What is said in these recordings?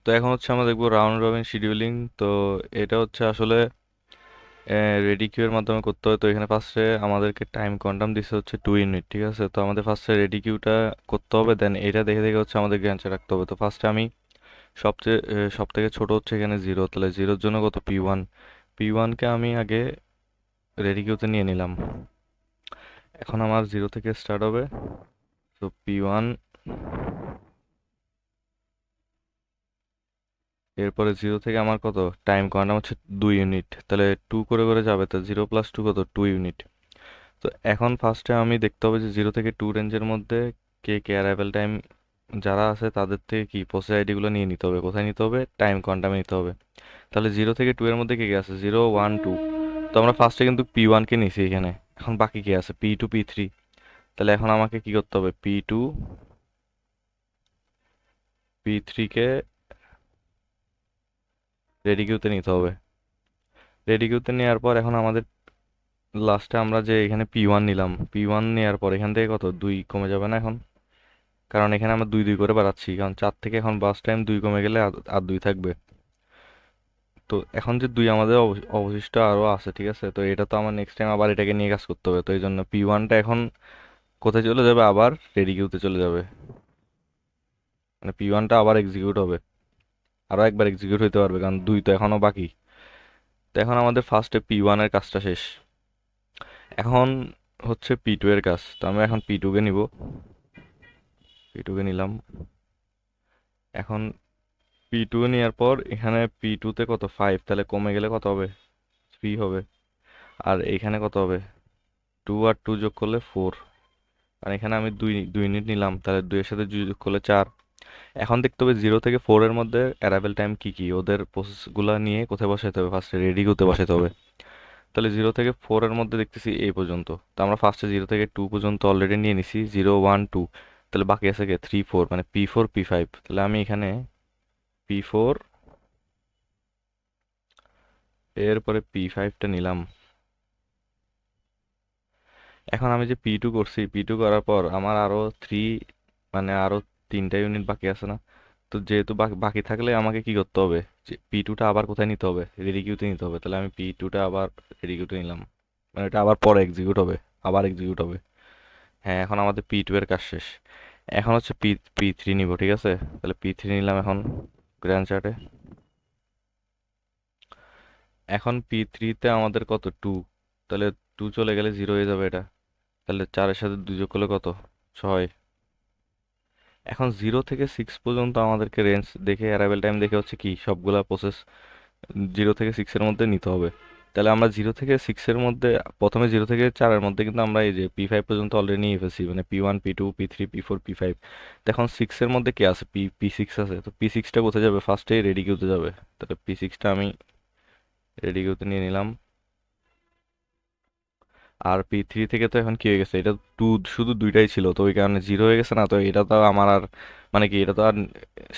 তো এখন হচ্ছে আমরা দেখবো রাউন্ড রবিন শিডিউলিং। তো এটা হচ্ছে আসলে রেডি কিউ এর মাধ্যমে করতে হয়। তো এখানে ফার্স্টে আমাদেরকে টাইম কোয়ান্টাম দিচ্ছে হচ্ছে 2 ইউনিট, ঠিক আছে। তো আমাদের ফার্স্টে রেডি কিউটা করতে হবে, দেন এটা দেখে দেখে হচ্ছে আমাদের গ্যাঞ্চে রাখতে হবে। তো ফার্স্টে আমি সব থেকে ছোট হচ্ছে এখানে জিরো, তাহলে জিরোর জন্য কত P1, P1কে আমি আগে রেডি কিউতে নিয়ে নিলাম। এখন আমার জিরো থেকে স্টার্ট হবে। তো P1, এরপরে জিরো থেকে আমার কত টাইম কোয়ান্টাম হচ্ছে 2 ইউনিট, তাহলে টু করে করে যাবে, তো 0 + 2 কত 2 ইউনিট। তো এখন ফার্স্টে আমি দেখতে হবে যে 0 থেকে 2 রেঞ্জের মধ্যে কে কে অ্যারাইভেল টাইম যারা আছে তাদের থেকে কি প্রসেস আইডিগুলো নিয়ে নিতে হবে। কোথায় নিতে হবে? টাইম কোয়ান্টামে নিতে হবে। তাহলে 0 থেকে 2 এর মধ্যে কে কে আছে? 0 1 2। তো আমরা ফার্স্টে কিন্তু P1কে নিছি এখানে। এখন বাকি কে আছে? P2 P3। তাহলে এখন আমাকে কি করতে হবে? P2 P3কে রেডি কিউতে নিতে হবে। রেডি কিউতে নেওয়ার পর এখন আমাদের লাস্টে আমরা যে এখানে P1 নিলাম, P1 নেওয়ার পর এখান থেকে কত 2 কমে যাবে না এখন? কারণ এখানে আমরা 2 2 করে বাড়াচ্ছি, কারণ 4 থেকে এখন বাস টাইম 2 কমে গেলে আর 2 থাকবে। তো এখন যে 2 আমাদের অবশিষ্ট আরও আছে, ঠিক আছে। তো এটা তো আমার নেক্সট টাইম আবার এটাকে নিয়ে কাজ করতে হবে। তো এই জন্য P1টা এখন কোথায় চলে যাবে? আবার রেডি কিউতে চলে যাবে। মানে P1টা আবার এক্সিকিউট হবে, আরও একবার এক্সিকিউট হইতে পারবে, কারণ 2 তো এখনও বাকি। তো এখন আমাদের ফার্স্টে P1 এর কাজটা শেষ। এখন হচ্ছে P2 এর কাজ। তো আমরা এখন P2কে নিব, P2কে নিলাম। এখন P2 নেওয়ার পর এখানে P2তে কত 5, তাহলে কমে গেলে কত হবে? 3 হবে। আর এইখানে কত হবে? 2 আর 2 যোগ করলে 4। আর এখানে আমি 2 ইউনিট নিলাম, তাহলে 2 এর সাথে 2 যোগ করলে 4। এখন দেখতে হবে 0 থেকে 4 এর মধ্যে অ্যারাইভেল টাইম কি কি, ওদের প্রসেসগুলো নিয়ে কোথায় বসাতে হবে? ফার্স্টে রেডি করতে বসাতে হবে। তাহলে 0 থেকে 4 এর মধ্যে দেখতেছি এই পর্যন্ত। তো আমরা ফার্স্টে 0 থেকে 2 পর্যন্ত অলরেডি নিয়ে নিছি, 0 1 2। তাহলে বাকি আছে কে? 3 4, মানে P4 P5। তাহলে আমি এখানে P4, এরপরে P5টা নিলাম। এখন আমি যে P2 করছি, P2 করার পর আমার আরো মানে আরো 3টা ইউনিট বাকি আছে না? তো যেহেতু বাকি থাকলে আমাকে কি করতে হবে? যে P2টা আবার কোথায় নিতে হবে? রেডি কিউতে নিতে হবে। তাহলে আমি P2টা আবার রেডি কিউতে নিলাম। মানে এটা আবার পরে এক্সিকিউট হবে, আবার এক্সিকিউট হবে। হ্যাঁ, এখন আমাদের P2 এর কাজ শেষ। এখন হচ্ছে P3 নিব, ঠিক আছে। তাহলে P3 নিলাম এখন গ্র্যান্ড চার্টে। এখন P3-তে আমাদের কত 2, তাহলে 2 চলে গেলে 0 হয়ে যাবে এটা। তাহলে 4-এর সাথে 2 যোগ করলে কত? 6। এখন 0 থেকে 6 পর্যন্ত আমাদেরকে রেঞ্জ দেখে অ্যারাইভেল টাইম দেখে হচ্ছে কি সবগুলা প্রসেস 0 থেকে 6-এর মধ্যে নিতে হবে। তাহলে আমরা 0 থেকে 6-এর মধ্যে প্রথমে 0 থেকে 4-এর মধ্যে কিন্তু আমরা এই যে P5 পর্যন্ত অলরেডি নিয়ে ফেলছি, মানে P1 P2 P3 P4 P5। তো এখন 6-এর মধ্যে কি আছে? P6 আছে। তো P6টা কোথায় যাবে? ফার্স্টে রেডি কিউতে যাবে। তাহলে P6টা আমি রেডি কিউতে নিয়ে নিলাম। আর P3 থেকে তো এখন কি হয়ে গেছে? এটা শুধু দুইটাই ছিল, তো ওই কারণে 0 হয়ে গেছে না? তো এটা তো আমার আর মানে কি, এটা তো আর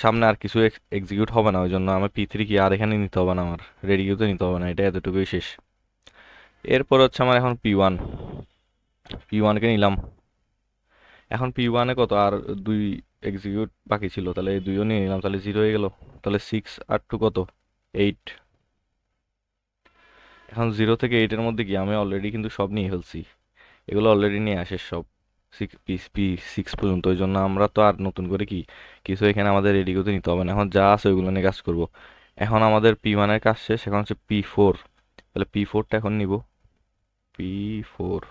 সামনে আর কিছু এক্সিকিউট হবে না। ওই জন্য আমার P3 কি আর এখানে নিতে হবে না, আমার রেডি কিউতে নিতে হবে না, এটা এতটুকুই শেষ। এরপর হচ্ছে আমার এখন P1 কে নিলাম। এখন P1-এ কত আর 2 এক্সিকিউট বাকি ছিল, তাহলে এই দুইও নিয়ে নিলাম, তাহলে 0 হয়ে গেল। তাহলে 6 আর 2 কত? 8। এখন 0 থেকে 8-এর মধ্যে কি আমি অলরেডি কিন্তু সব নিয়ে ফেলছি, এগুলো অলরেডি নিয়ে আসে সব। P6 পর্যন্ত। ওই জন্য আমরা তো আর নতুন করে কি কিছু এখানে আমাদের রেডি করতে নিতে হবে না, এখন যা আছে ওইগুলো নিয়ে কাজ করব। এখন আমাদের P1-এর কাজ শেষ, এখন হচ্ছে P4। তাহলে P4টা এখন নিব, P4।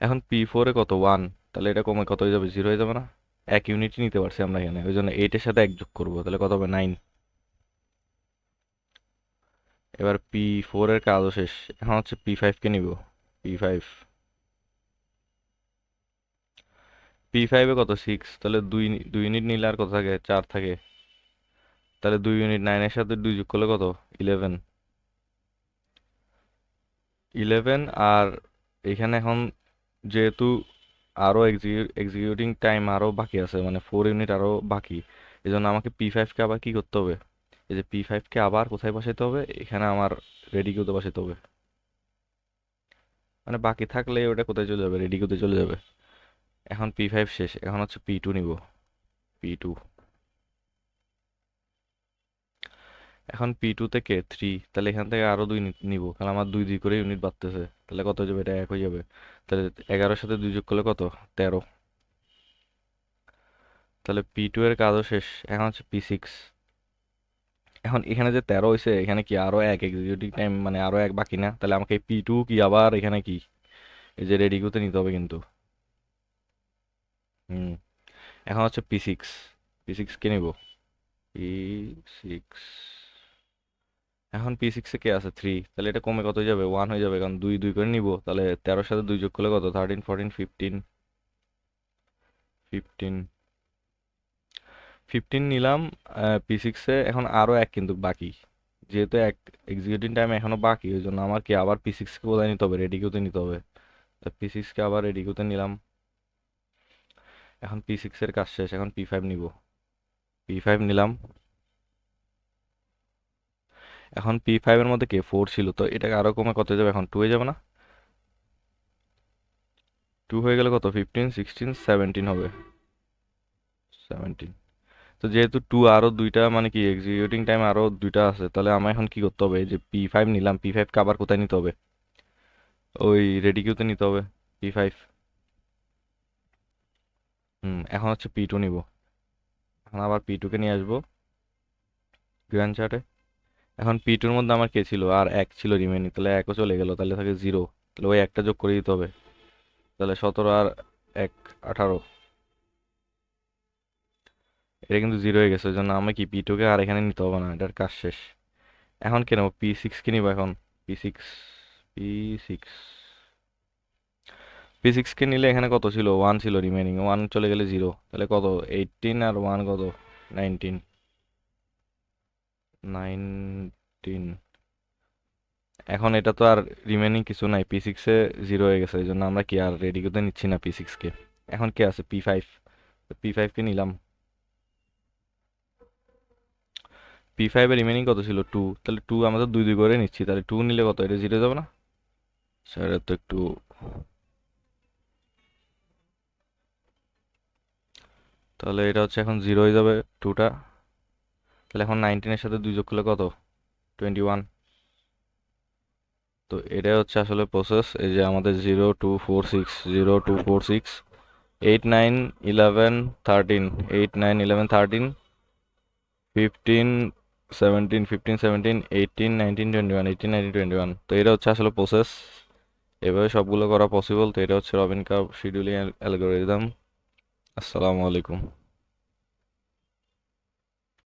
এখন P4-এ কত 1, তাহলে এটা কমে কত হয়ে যাবে? 0 হয়ে যাবে না? 1 ইউনিটই নিতে পারছি আমরা এখানে, ওই জন্য 8-এর সাথে 1 যোগ করবো, তাহলে কত হবে? 9। এবার P4-এর কাজও শেষ, এখন হচ্ছে P5-কে নিব, P5। P5-এ কত 6, তাহলে 2 ইউনিট নিলে আর কত থাকে? 4 থাকে। তাহলে 2 ইউনিট 9-এর সাথে 2 যোগ করলে কত? 11। 11। আর এখানে এখন যেহেতু আরও এক্সিকিউটিং টাইম আরও বাকি আছে, মানে 4 ইউনিট আরও বাকি, এই জন্য আমাকে P5-কে আবার কি করতে হবে? এই যে P5-কে আবার কোথায় বসাইতে হবে? এখানে আমার রেডি কিউতে বসাইতে হবে। মানে বাকি থাকলে ওটা কোথায় চলে যাবে? রেডি কিউতে চলে যাবে। এখন P5 শেষ, এখন হচ্ছে P2 নিব, P2। এখন P2 থেকে 3, তাহলে এখান থেকে আরো 2 নিব, কারণ আমার 2 2 করে ইউনিট বাড়তেছে। তাহলে কত হয়ে যাবে? এটা 1 হয়ে যাবে। তাহলে 11-এর সাথে 2 যোগ করলে কত? 13। তাহলে P2 এর কাজও শেষ। এখন হচ্ছে P6। এখন এখানে যে 13 হয়েছে, এখানে কি আরো 1 এক্সিকিউটিভ টাইম, মানে আরো 1 বাকি না? তাহলে আমাকে P2 কি আবার এখানে কি এই যে রেডি করতে নিতে হবে কিন্তু। হুম। এখন হচ্ছে P6। P6 কে নিব? P6। এখন P6 এ কে আছে? 3। তাহলে এটা কমে কত হয়ে যাবে? 1 হয়ে যাবে, কারণ 2 2 করে নিব। তাহলে 13-এর সাথে 2 যোগ করলে কত? 13 14 15 15 15 নিলাম P6 এ। এখন আরো 1 কিন্তু বাকি, যেহেতু এক এক্সিকিউটিং টাইম এখনো বাকি, ওই জন্য আমার কি আবার P6 কে বোধহয় নিতে হবে, রেডি কিউতে নিতে হবে। P6 কে আবার রেডি কিউতে নিলাম। এখন P6 এর কাজ শেষ, এখন P5 নিব। P5 নিলাম। এখন P5 এর মধ্যে কে 4 ছিল, তো এটাকে আরো কমে কত হয়ে যাবে? এখন 2 হয়ে যাবে না? 2 হয়ে গেলে কত? 15 16 17 হবে। 17। তো যেহেতু 2 আরো দুইটা, মানে কি এক্সিকিউটিং টাইম আরো দুইটা আছে, তাহলে আমার এখন কি করতে হবে? এই যে P5 নিলাম, P5 কে আবার কোথায় নিতে হবে? ওই রেডি কিউতে নিতে হবে P5। এখন হচ্ছে P2 নিব। এখন আবার P2 কে নিয়ে আসবো গ্র্যান্ড চার্টে। এখন P2 এর মধ্যে আমার কে ছিল? আর 1 ছিল রিমেনিং, তাহলে 1ও চলে গেল, তাহলে থাকে 0। তাহলে ওই একটা যোগ করে দিতে হবে। তাহলে 17 আর 1 18। এটা কিন্তু 0 হয়ে গেছে, ওই জন্য আমি কি P2 কে আর এখানে নিতে হবে না, এটার কাজ শেষ। এখন কে নেবো? P6 কে নিব এখন। P6 P6 P6 কে নিলে এখানে কত ছিল? 1 ছিল রিমেনিং, 1 চলে গেলে 0। তাহলে কত? 18 আর 1 কত? 19। 19। এখন এটা তো আর রিমেনিং কিছু নাই, P6 এ 0 হয়ে গেছে, এই জন্য আমরা কি আর রেডি করতে নিচ্ছি না P6 কে। এখন কে আছে? P5। P5 কে নিলাম। P5 এর রিমেনিং কত ছিল? 2। তাহলে 2 আমাদের 2 2 করে নিচ্ছি, তাহলে 2 নিলে কত? এটা 0 যাবে না? স্যার তো একটু, তাহলে এটা হচ্ছে এখন 0 হয়ে যাবে 2টা। তাহলে এখন 19 এর সাথে 2 যোগ করলে কত? 21। তো এটাই হচ্ছে আসলে প্রসেস। এই যে আমাদের 0 2 4 6 0 2 4 6 8 9 11 13 8 9 11 13 15 17 15 17 18 19 21 18 19 21। তো এটা হচ্ছে আসলে প্রসেস, এভাবে সবগুলো করা পসিবল। তো এটা হচ্ছে রবিন কার্ভ শিডিউলিং অ্যালগোরিদম। আসসালামু আলাইকুম।